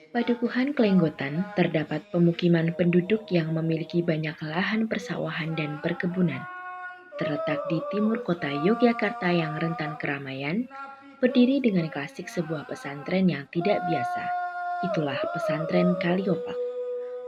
Padukuhan Klenggotan terdapat pemukiman penduduk yang memiliki banyak lahan persawahan dan perkebunan. Terletak di timur kota Yogyakarta yang rentan keramaian, berdiri dengan klasik sebuah pesantren yang tidak biasa. Itulah pesantren Kaliopak.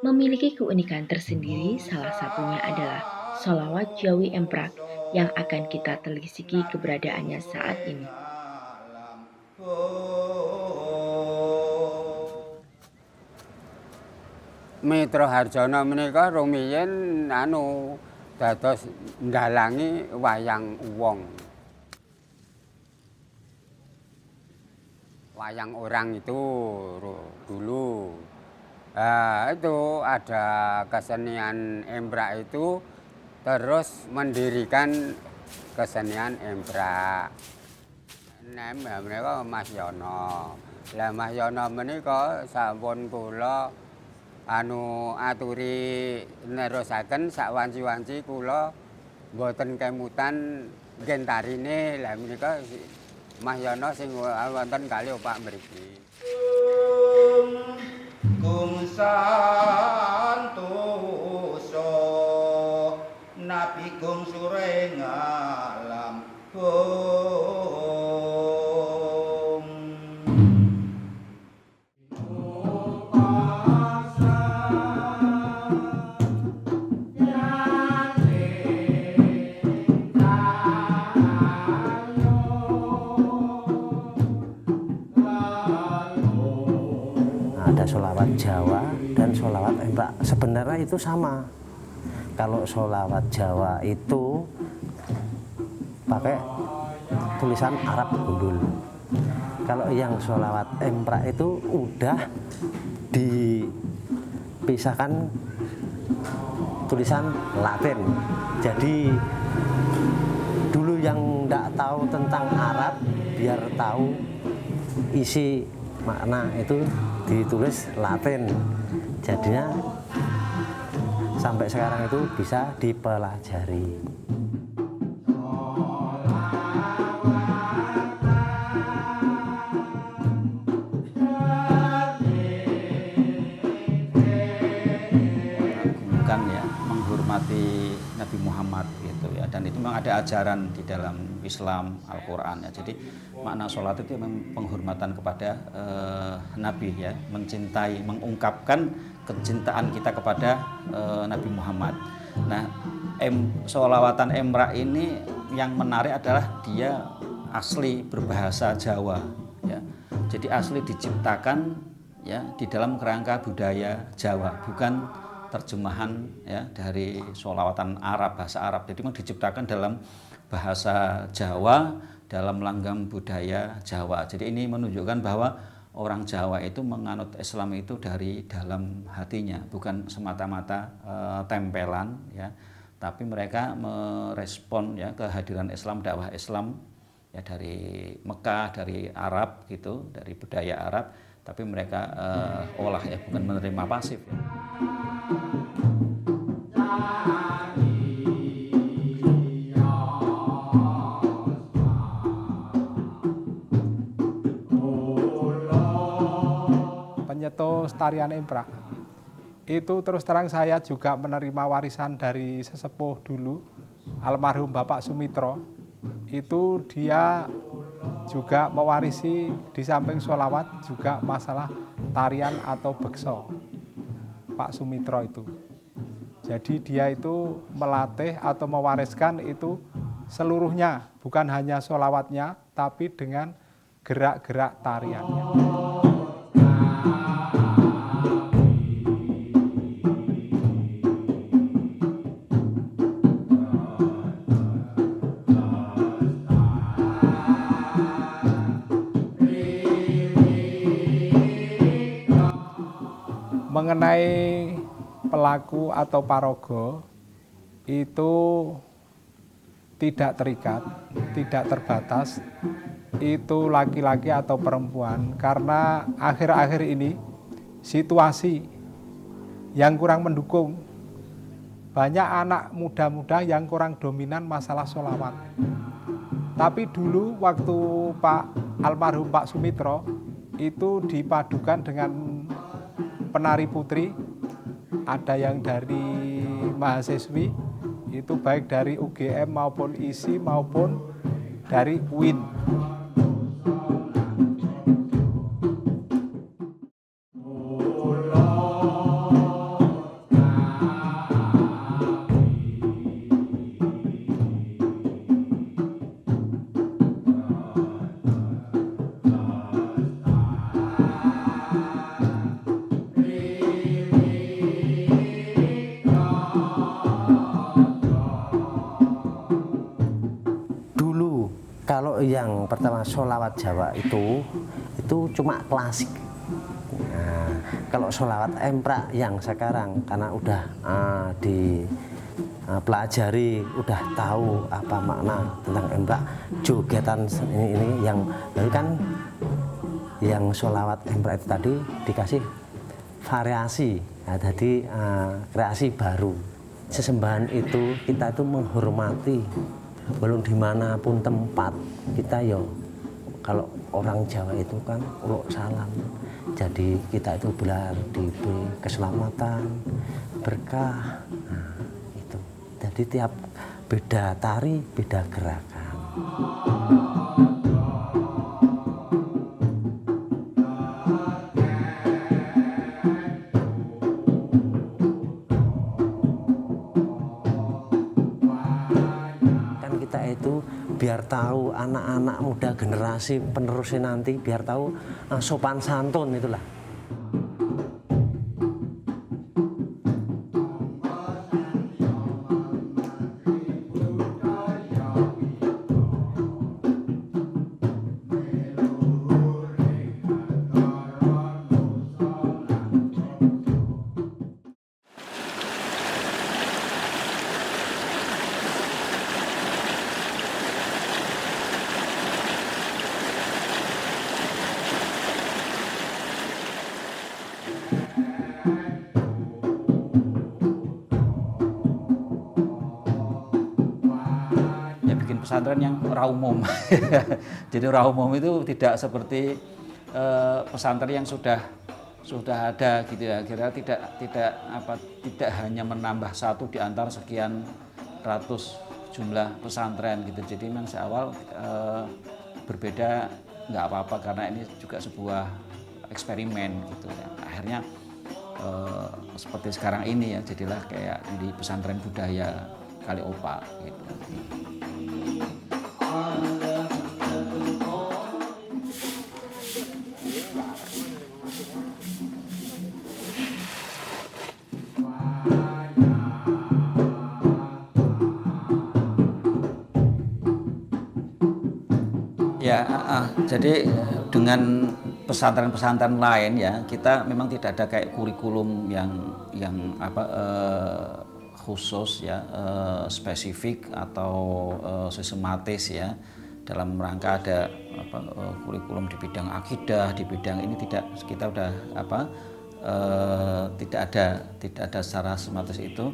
Memiliki keunikan tersendiri, salah satunya adalah sholawat Jawi Emprak yang akan kita telisiki keberadaannya saat ini. Mitra Harjono menika rumiyin dados ndalangi wayang wong. Wayang orang itu dulu. Itu ada kesenian Emprak itu terus mendirikan kesenian Emprak. Menika Mas Yono. Lah Mas Yono menika sampun kula aturi nerusaken sak wanci-wanci kula mboten kemutan gentarine. Lah menika Mas Yono sing wonten Kaliopak mriki. Gung santoso nabi gung sure ngalam ada sholawat Jawa dan sholawat Emprak. Sebenarnya itu sama. Kalau sholawat Jawa itu pakai tulisan Arab gundul. Kalau yang sholawat Emprak itu udah dipisahkan tulisan Latin. Jadi dulu yang tidak tahu tentang Arab biar tahu isi makna itu ditulis Latin, jadinya sampai sekarang itu bisa dipelajari. Bukan ya, menghormati Nabi Muhammad gitu ya, dan itu memang ada ajaran di dalam Islam Al-Quran ya. Jadi makna sholat itu memang penghormatan kepada Nabi ya, mencintai, mengungkapkan kecintaan kita kepada Nabi Muhammad. Nah, sholawatan Emprak ini yang menarik adalah dia asli berbahasa Jawa ya. Jadi asli diciptakan ya di dalam kerangka budaya Jawa, bukan terjemahan ya dari sholawatan Arab, bahasa Arab. Jadi memang diciptakan dalam bahasa Jawa, dalam langgam budaya Jawa. Jadi ini menunjukkan bahwa orang Jawa itu menganut Islam itu dari dalam hatinya, bukan semata-mata tempelan ya, tapi mereka merespon ya kehadiran Islam, dakwah Islam ya dari Mekah, dari Arab gitu, dari budaya Arab, tapi mereka olah ya, bukan menerima pasif ya. Penyetus tarian Emprak itu terus terang saya juga menerima warisan dari sesepuh dulu, almarhum Bapak Sumitro. Itu dia juga mewarisi di samping sholawat juga masalah tarian atau bekso, Pak Sumitro itu. Jadi dia itu melatih atau mewariskan itu seluruhnya, bukan hanya sholawatnya, tapi dengan gerak-gerak tariannya. Mengenai pelaku atau paraga itu tidak terikat, tidak terbatas, itu laki-laki atau perempuan, karena akhir-akhir ini situasi yang kurang mendukung, banyak anak muda-muda yang kurang dominan masalah sholawat. Tapi dulu waktu Pak almarhum Pak Sumitro itu dipadukan dengan penari putri, ada yang dari mahasiswi, itu baik dari UGM maupun ISI maupun dari UIN. Dulu kalau yang pertama sholawat Jawa itu cuma klasik. Nah, kalau sholawat emprak yang sekarang karena udah dipelajari, udah tahu apa makna tentang emprak, jogetan ini yang lalu kan yang sholawat emprak itu tadi dikasih variasi, nah, jadi kreasi baru. Sesembahan itu kita itu menghormati, belum dimanapun tempat kita yo. Kalau orang Jawa itu kan uluk salam, jadi kita itu benar diberi keselamatan, berkah. Nah, itu. Jadi tiap beda tari, beda gerakan. Kan kita itu biar tahu anak-anak muda generasi penerusnya nanti biar tahu sopan santun itulah. Bikin pesantren yang raumum. Jadi raumum itu tidak seperti pesantren yang sudah ada gitu ya. Kira tidak hanya menambah satu di antara sekian ratus jumlah pesantren gitu. Jadi memang seawal berbeda nggak apa-apa karena ini juga sebuah eksperimen gitu ya. Akhirnya seperti sekarang ini ya, jadilah kayak di pesantren budaya Kaliopa gitu. Ya, jadi dengan pesantren-pesantren lain ya, kita memang tidak ada kayak kurikulum yang khusus ya, spesifik atau sistematis ya, dalam rangka ada kurikulum di bidang akidah, di bidang ini tidak, kita udah tidak ada secara sistematis itu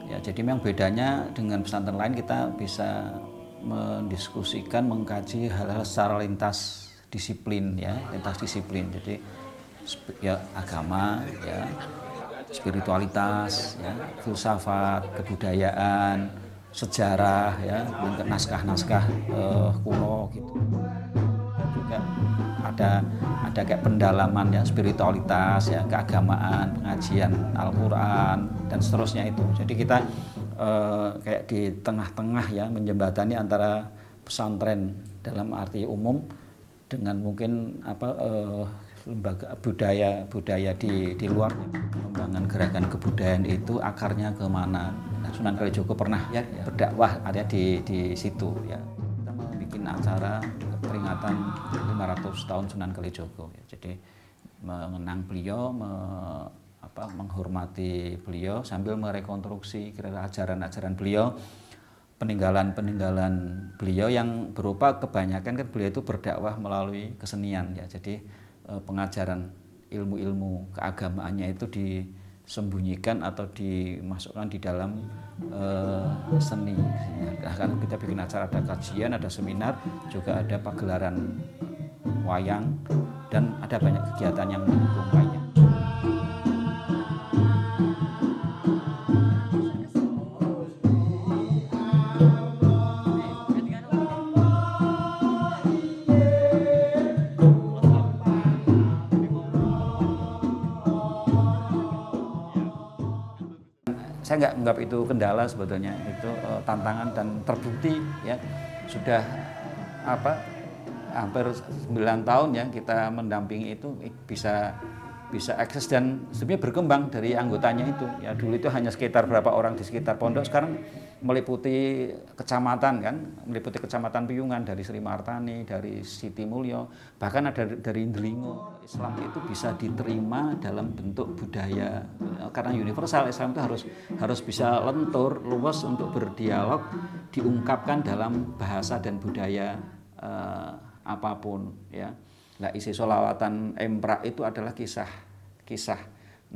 ya. Jadi memang bedanya dengan pesantren lain, kita bisa mendiskusikan, mengkaji hal-hal secara lintas disiplin ya, lintas disiplin. Jadi ya agama ya, spiritualitas ya, filsafat, kebudayaan, sejarah ya, naskah-naskah kuno gitu. Juga ada kayak pendalaman ya, spiritualitas ya, keagamaan, pengajian Al-Qur'an dan seterusnya itu. Jadi kita kayak di tengah-tengah ya, menjembatani antara pesantren dalam arti umum dengan mungkin lembaga budaya di luar. Pengembangan gerakan kebudayaan itu akarnya kemana? Nah, Sunan Kalijogo pernah ya berdakwah ada di situ ya. Kita mau bikin acara peringatan 500 tahun Sunan Kalijogo ya. Jadi mengenang beliau, menghormati beliau sambil merekonstruksi kira-kira ajaran-ajaran beliau, peninggalan-peninggalan beliau yang berupa kebanyakan kan beliau itu berdakwah melalui kesenian ya. Jadi pengajaran ilmu-ilmu keagamaannya itu disembunyikan atau dimasukkan di dalam seni. Nah, kan kita bikin acara, ada kajian, ada seminar, juga ada pagelaran wayang, dan ada banyak kegiatan yang mendukung lainnya. Saya nggak anggap itu kendala sebetulnya, itu tantangan dan terbukti ya sudah hampir 9 tahun ya kita mendampingi itu bisa eksis dan sebenarnya berkembang dari anggotanya itu. Ya dulu itu hanya sekitar berapa orang di sekitar pondok, sekarang meliputi kecamatan kan, meliputi kecamatan Piyungan, dari Sri Martani, dari Siti Mulyo, bahkan ada dari Delingo. Islam itu bisa diterima dalam bentuk budaya karena universal. Islam itu harus bisa lentur, luas untuk berdialog, diungkapkan dalam bahasa dan budaya apapun ya. Nah, isi sholawatan emprak itu adalah kisah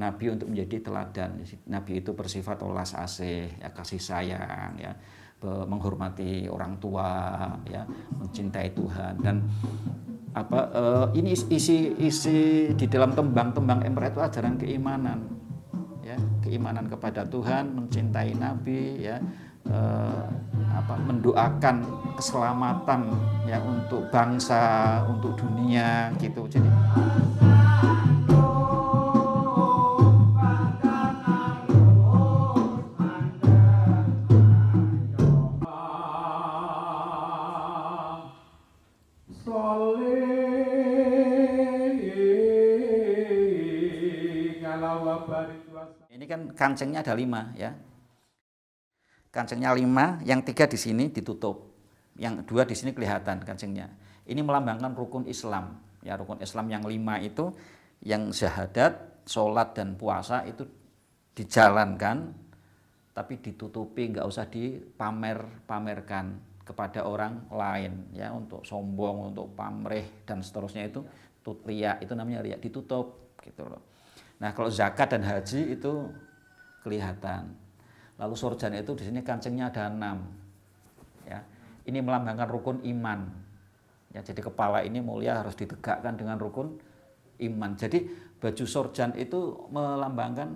Nabi untuk menjadi teladan. Nabi itu bersifat welas asih, ya, kasih sayang, ya, menghormati orang tua, ya, mencintai Tuhan. Dan ini isi di dalam tembang-tembang emprak itu ajaran keimanan, ya, keimanan kepada Tuhan, mencintai Nabi, ya. Mendoakan keselamatan ya untuk bangsa, untuk dunia gitu. Jadi ini kan kancingnya ada 5 ya. Kancingnya 5, yang 3 di sini ditutup, yang 2 di sini kelihatan kancingnya. Ini melambangkan rukun Islam. Ya, rukun Islam yang 5 itu, yang syahadat, sholat dan puasa itu dijalankan, tapi ditutupi, nggak usah dipamerkan kepada orang lain, ya, untuk sombong, untuk pamrih dan seterusnya itu riya, itu namanya riya, ditutup gitu loh. Nah, kalau zakat dan haji itu kelihatan. Lalu sorjan itu di sini kancingnya ada 6. Ya. Ini melambangkan rukun iman. Ya, jadi kepala ini mulia harus ditegakkan dengan rukun iman. Jadi baju sorjan itu melambangkan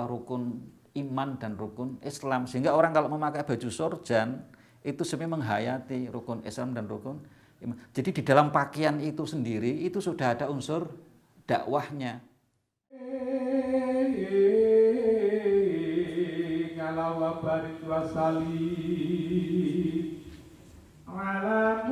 rukun iman dan rukun Islam. Sehingga orang kalau memakai baju sorjan itu sebenarnya menghayati rukun Islam dan rukun iman. Jadi di dalam pakaian itu sendiri itu sudah ada unsur dakwahnya. Wa barik wa salim ala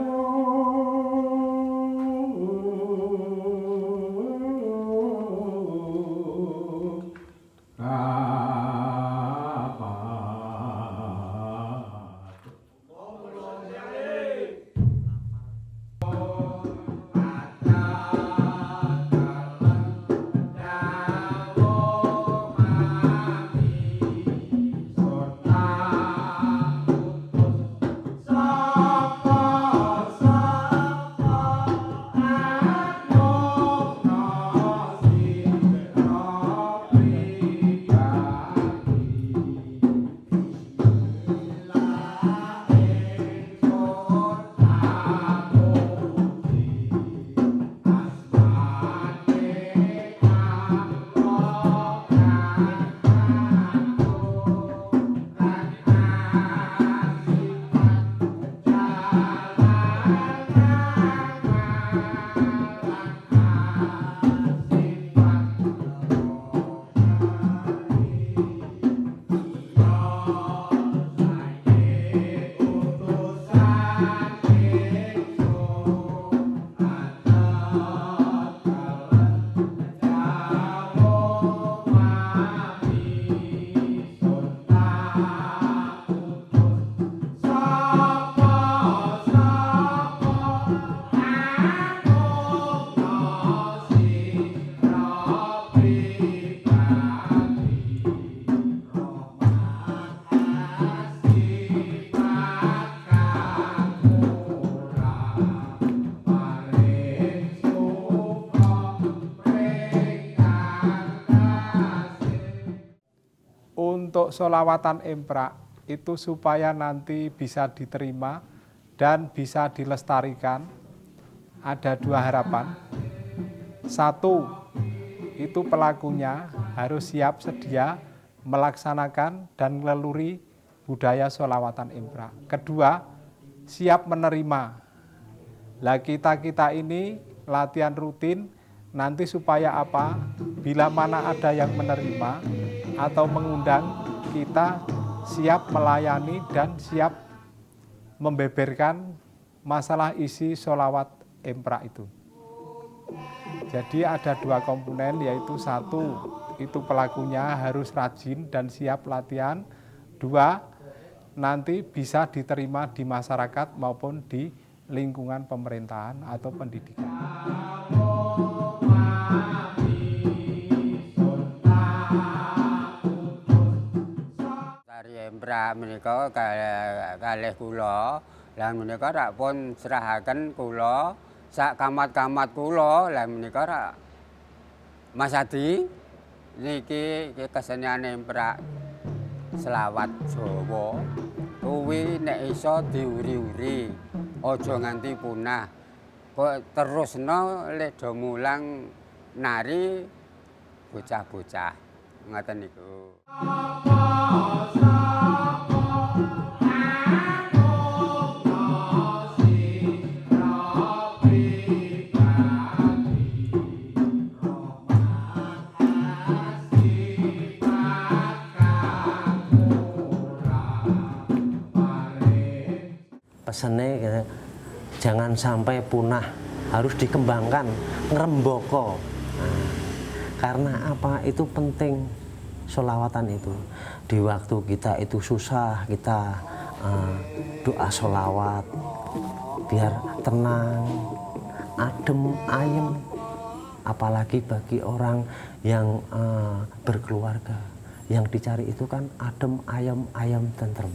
untuk sholawatan emprak itu supaya nanti bisa diterima dan bisa dilestarikan, ada 2 harapan. 1, itu pelakunya harus siap sedia melaksanakan dan ngeleluri budaya sholawatan imprah. Kedua, siap menerima. Lah kita ini latihan rutin nanti supaya apa? Bila mana ada yang menerima atau mengundang, kita siap melayani dan siap membeberkan masalah isi sholawat imprah itu. Jadi ada 2 komponen, yaitu 1, itu pelakunya harus rajin dan siap latihan. 2, nanti bisa diterima di masyarakat maupun di lingkungan pemerintahan atau pendidikan. Tari emprah menika kalih kula, lan menika rak pun serahaken kula sak kamat-kamat kula, lan menika rak Mas Adi niki kesenian emprah selawat Jawa kuwi nek iso diuri-uri, aja nganti punah. Kok terusno lek do mulang nari bocah-bocah. Ngoten niku. Pesannya gitu, jangan sampai punah, harus dikembangkan, ngeremboko. Nah, karena apa? Itu penting sholawatan itu. Di waktu kita itu susah, kita doa sholawat biar tenang, adem, ayem. Apalagi bagi orang yang berkeluarga, yang dicari itu kan adem, ayem, ayem, tentrem.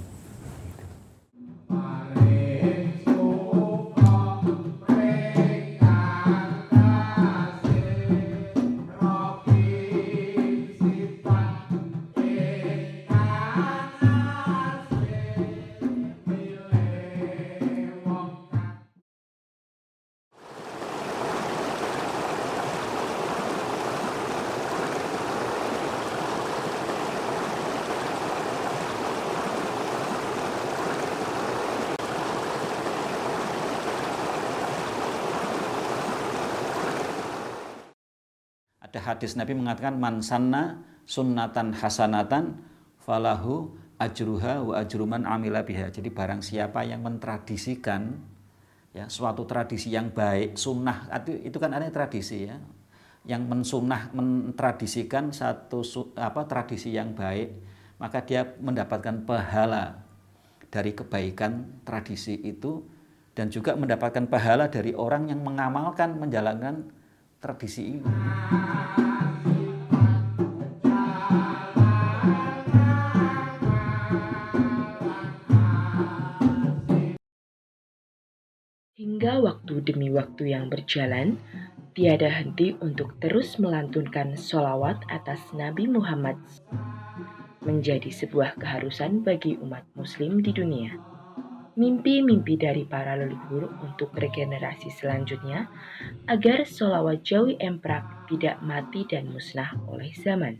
Ada hadis Nabi mengatakan man sanna sunnatan hasanatan falahu ajruha wa ajruman amila biha. Jadi barang siapa yang mentradisikan ya suatu tradisi yang baik, sunnah itu kan artinya tradisi ya. Yang mentradisikan satu tradisi yang baik, maka dia mendapatkan pahala dari kebaikan tradisi itu dan juga mendapatkan pahala dari orang yang mengamalkan, menjalankan tradisi ini. Hingga waktu demi waktu yang berjalan, tiada henti untuk terus melantunkan sholawat atas Nabi Muhammad menjadi sebuah keharusan bagi umat muslim di dunia. Mimpi-mimpi dari para leluhur untuk regenerasi selanjutnya agar sholawat Jawi Emprak tidak mati dan musnah oleh zaman.